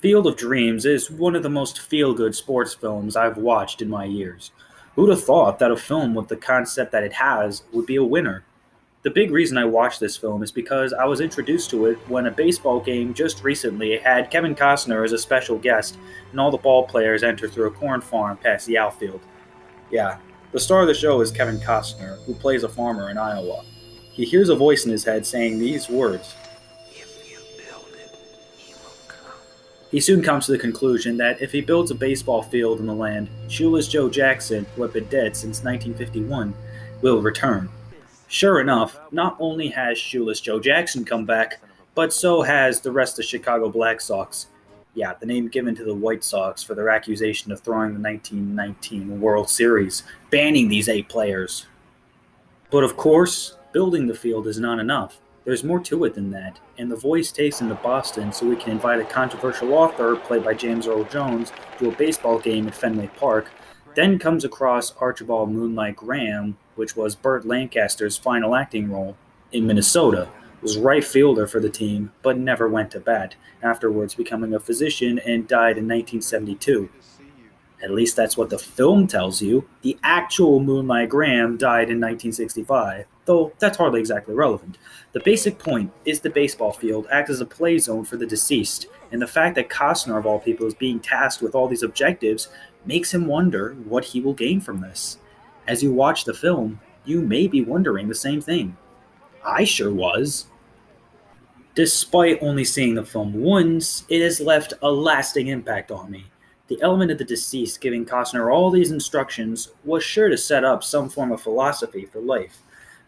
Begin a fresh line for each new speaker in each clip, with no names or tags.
Field of Dreams is one of the most feel-good sports films I've watched in my years. Who'd have thought that a film with the concept that it has would be a winner? The big reason I watched this film is because I was introduced to it when a baseball game just recently had Kevin Costner as a special guest, and all the ball players enter through a corn farm past the outfield. Yeah, the star of the show is Kevin Costner, who plays a farmer in Iowa. He hears a voice in his head saying these words.
If you build it, he will come.
He soon comes to the conclusion that if he builds a baseball field in the land, Shoeless Joe Jackson, who had been dead since 1951, will return. Sure enough, not only has Shoeless Joe Jackson come back, but so has the rest of the Chicago Black Sox. Yeah, the name given to the White Sox for their accusation of throwing the 1919 World Series, banning these 8 players. But of course, building the field is not enough. There's more to it than that, and the voice takes him to Boston so we can invite a controversial author, played by James Earl Jones, to a baseball game at Fenway Park, then comes across Archibald Moonlight Graham, which was Burt Lancaster's final acting role, in Minnesota, was right fielder for the team, but never went to bat, afterwards becoming a physician and died in 1972. At least that's what the film tells you. The actual Moonlight Graham died in 1965, though that's hardly exactly relevant. The basic point is the baseball field acts as a play zone for the deceased, and the fact that Costner, of all people, is being tasked with all these objectives makes him wonder what he will gain from this. As you watch the film, you may be wondering the same thing. I sure was. Despite only seeing the film once, it has left a lasting impact on me. The element of the deceased giving Costner all these instructions was sure to set up some form of philosophy for life.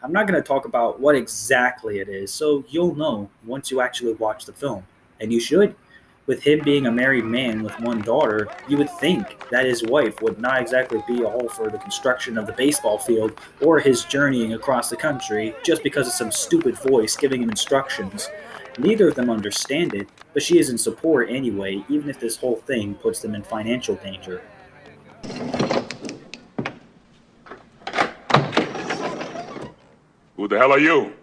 I'm not going to talk about what exactly it is, so you'll know once you actually watch the film. And you should. With him being a married man with one daughter, you would think that his wife would not exactly be all for the construction of the baseball field or his journeying across the country just because of some stupid voice giving him instructions. Neither of them understand it, but she is in support anyway, even if this whole thing puts them in financial danger.
Who the hell are you?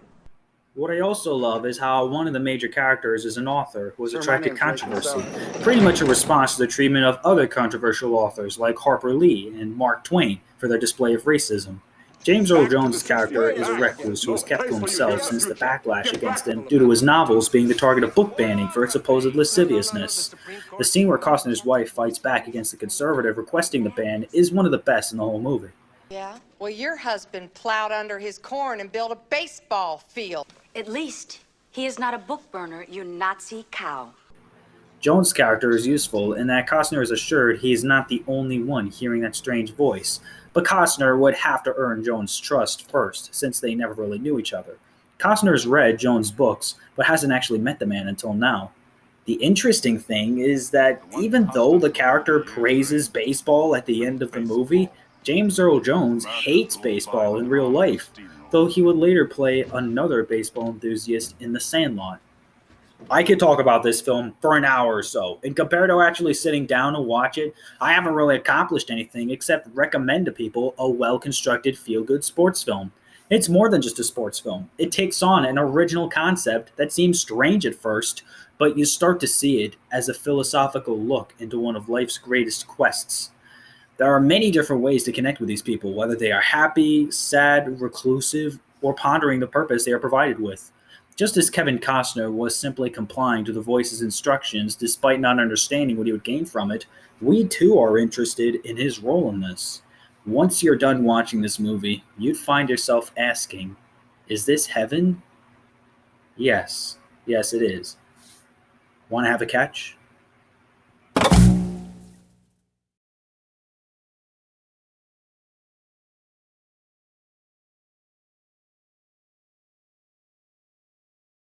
What I also love is how one of the major characters is an author who has
Sir, my
attracted
name's
controversy,
Lancaster.
pretty much a response to the treatment of other controversial authors like Harper Lee and Mark Twain for their display of racism. James Earl Jones' character is a recluse who has kept to himself since the backlash against him due to his novels being the target of book banning for its supposed lasciviousness. The scene where Costner's wife fights back against the conservative requesting the ban is one of the best in the whole movie.
Yeah? Well, your husband plowed under his corn and built a baseball field.
At least he is not a book burner, you Nazi cow.
Jones' character is useful in that Costner is assured he is not the only one hearing that strange voice, but Costner would have to earn Jones' trust first, since they never really knew each other. Costner has read Jones' books, but hasn't actually met the man until now. The interesting thing is that even though the character praises baseball at the end of the movie, James Earl Jones hates baseball in real life, though he would later play another baseball enthusiast in The Sandlot. I could talk about this film for an hour or so, and compared to actually sitting down to watch it, I haven't really accomplished anything except recommend to people a well-constructed feel-good sports film. It's more than just a sports film. It takes on an original concept that seems strange at first, but you start to see it as a philosophical look into one of life's greatest quests. There are many different ways to connect with these people, whether they are happy, sad, reclusive, or pondering the purpose they are provided with. Just as Kevin Costner was simply complying to the voice's instructions despite not understanding what he would gain from it, we too are interested in his role in this. Once you're done watching this movie, you'd find yourself asking, is this heaven? Yes. Yes, it is. Want to have a catch?